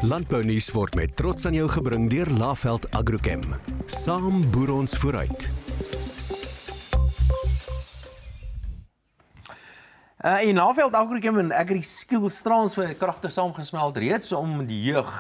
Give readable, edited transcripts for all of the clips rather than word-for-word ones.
Landbounuus word met trots aan jou gebring deur Laveld Agrochem. Saam boer ons vooruit. In Laveld Agrochem en AgriSkills transfer kragtig saamgesmeld reeds om die jeug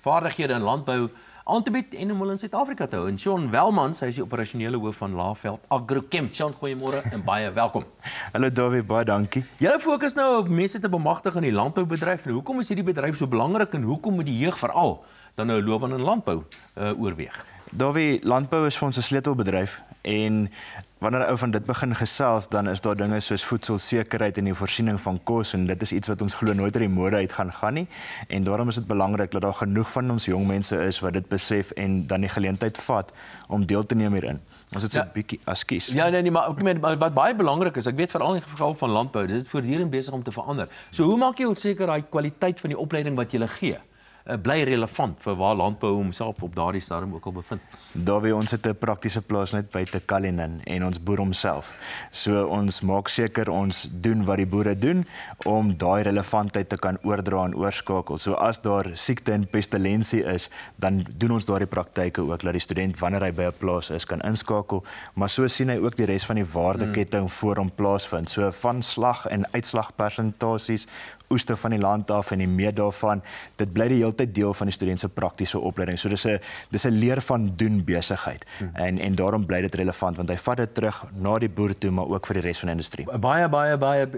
vaardighede in landbou aan te bied en om hulle in Suid-Afrika te hou. En Sean Welmans, hy is die operasionele hoof van Laveld Agrochem. Sean, goeiemôre en baie welkom. Hallo Dawie, baie dankie. Julle fokus nou op mense te bemagtig in die landboubedryf. En hoekom is hierdie bedryf so belangrik en hoekom moet die jeug veral dan nou loopbaan in landbou oorweeg? Dawie, landbou is vir ons 'n sleutelbedryf en wanneer 'n ou van dit begin gesels, dan is daar dinge soos voedselsekerheid en die voorsiening van kos en dit is iets wat ons glo nooit uit die mode uit gaan nie. En daarom is dit belangrik dat daar genoeg van ons jong mense is wat dit besef en dan die geleentheid vat om deel te neem hierin. Ons het so 'n bietjie askies. Ja, nee, maar ek meen wat baie belangrik is, ek weet veral in die geval van landbou, dit is voortdurend besig om te verander. So hoe maak jy seker daai kwaliteit van die opleiding wat jy gee bly relevant vir waar landbou homself op daardie stadium ook al bevind? Dawie, ons het 'n praktiese plaas net buite Cullinan en ons boer homself. So ons maak seker ons doen wat die boere doen om daai relevantheid te kan oordra en oorskakel. So as daar siekte en pestilensie is, dan doen ons daardie praktyke ook dat die student wanneer hy by 'n plaas is kan inskakel, maar so sien hy ook die res van die waardeketting voor hom plaasvind. So van slag en uitslagpersentasies, oeste van die land af en die meet daarvan, dit bly die hele tyd deel van die student se praktiese opleiding. So dis 'n leer van doen besigheid. En daarom bly dit relevant want hy vat dit terug na die boer toe, maar ook vir die res van die industrie. Baie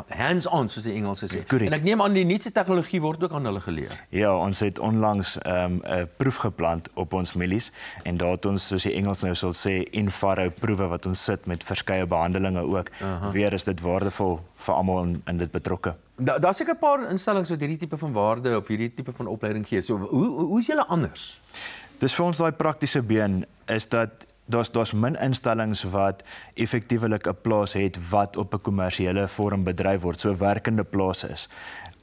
hands-on soos die Engelse sê. Correct. En ek neem aan die nuutste tegnologie word ook aan hulle geleer. Ja, ons het onlangs 'n proef geplant op ons mielies en daar het ons, soos die Engels nou sal sê, in-farrow proewe wat ons sit met verskeie behandelinge ook. Weer is dit waardevol vir almal in dit betrokke. Daar's seker 'n paar instellings wat hierdie tipe van waarde of hierdie tipe van opleiding gee. So hoe is julle anders? Dis vir ons daai praktiese been is dat daar's min instellings wat effektiewelik 'n plaas het wat op 'n kommersiële vorm bedryf word, so werkende plase is.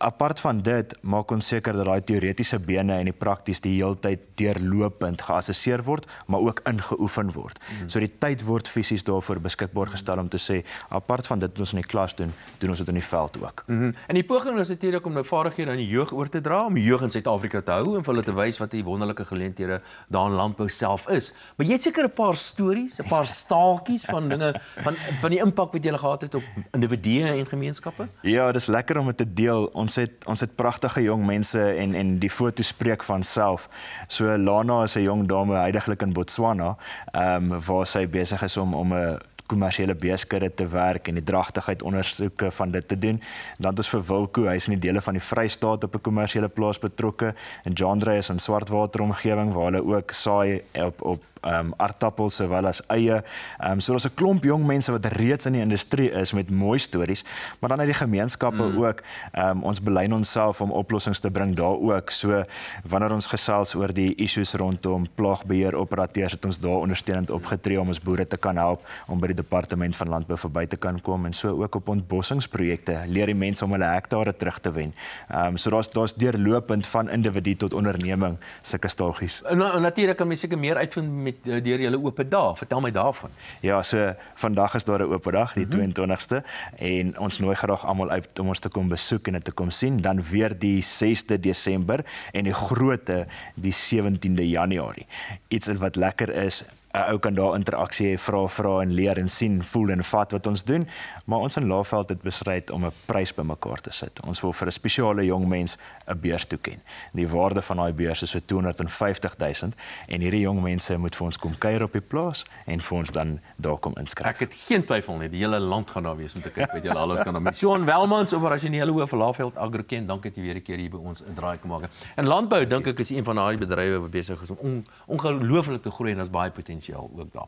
Apart van dit maak ons seker dat daai teoretiese bene en die prakties die heeltyd deurlopend geassesseer word, maar ook ingeoefen word. So die tyd word fisies daarvoor beskikbaar gestel om te sê, apart van dit wat ons in die klas doen ons dit in die veld ook. En die poging is natuurlik om nou vaardighede aan die jeug oor te dra, om die jeug in Suid-Afrika te hou en vir hulle te wys wat die wonderlike geleenthede daar in landbou self is. Maar jy het seker 'n paar stories, 'n paar staaltjies van dinge van die impak wat jy gehad het op individue en gemeenskappe? Ja, dis lekker om dit te deel. Ons het pragtige jong mense en die foto spreek van self. So Lana is 'n jong dame heidaglik in Botswana, waar sy besig is om 'n kommersiële beeskudde te werk en die dragtigheid ondersoeke van dit te doen. Dan het ons vir Wilco, hy is in die dele van die Vrystaat op 'n kommersiële plaas betrokke en Jandre is in Swartwater omgewing waar hulle ook saai op aardappels sowel as eie. So daar's 'n klomp jong mense wat reeds in die industrie is met mooi stories, maar dan uit die gemeenskappe ook. Ons belyn onsself om oplossings te bring daar ook. So wanneer ons gesels oor die issues rondom plaagbeheer operateurs, het ons daar ondersteunend opgetree om ons boere te kan help om by die departement van landbou verby te kan kom en so ook op ontbossingsprojekte leer die mense om hulle hektare terug te wen. So daar's deurlopend van individu tot onderneming sulke staaltjies. Natuurlik kan mens seker meer uitvind deur julle oop dae. Vertel my daarvan. Ja, so vandag is daar 'n oop dag, die 22ste, en ons nooi graag almal uit om ons te kom besoek en dit te kom sien. Dan weer die 6de Desember en die grootte die 17de Januarie. Iets wat lekker is, 'n ou kan daar interaksie hê, vra en leer en sien, voel en vat wat ons doen, maar ons in Laveld het besluit om 'n prys bymekaar te sit. Ons wil vir 'n spesiale jong mens 'n beurs toeken. Die waarde van daai beurs is so 250 000 en hierdie jong mense moet vir ons kom kuier op die plaas en vir ons dan daar kom inskryf. Ek het geen twyfel nie, die hele land gaan daar wees om te kyk wat julle alles kan doen. Met Sean Welmans, operasionele hoof van Laveld Agrochem, dankie dat jy weer 'n keer hier by ons 'n draai kom maak. En landbou dink ek is een van daai bedrywe wat besig is om ongelooflik te groei en daar's baie potensiaal ook daar.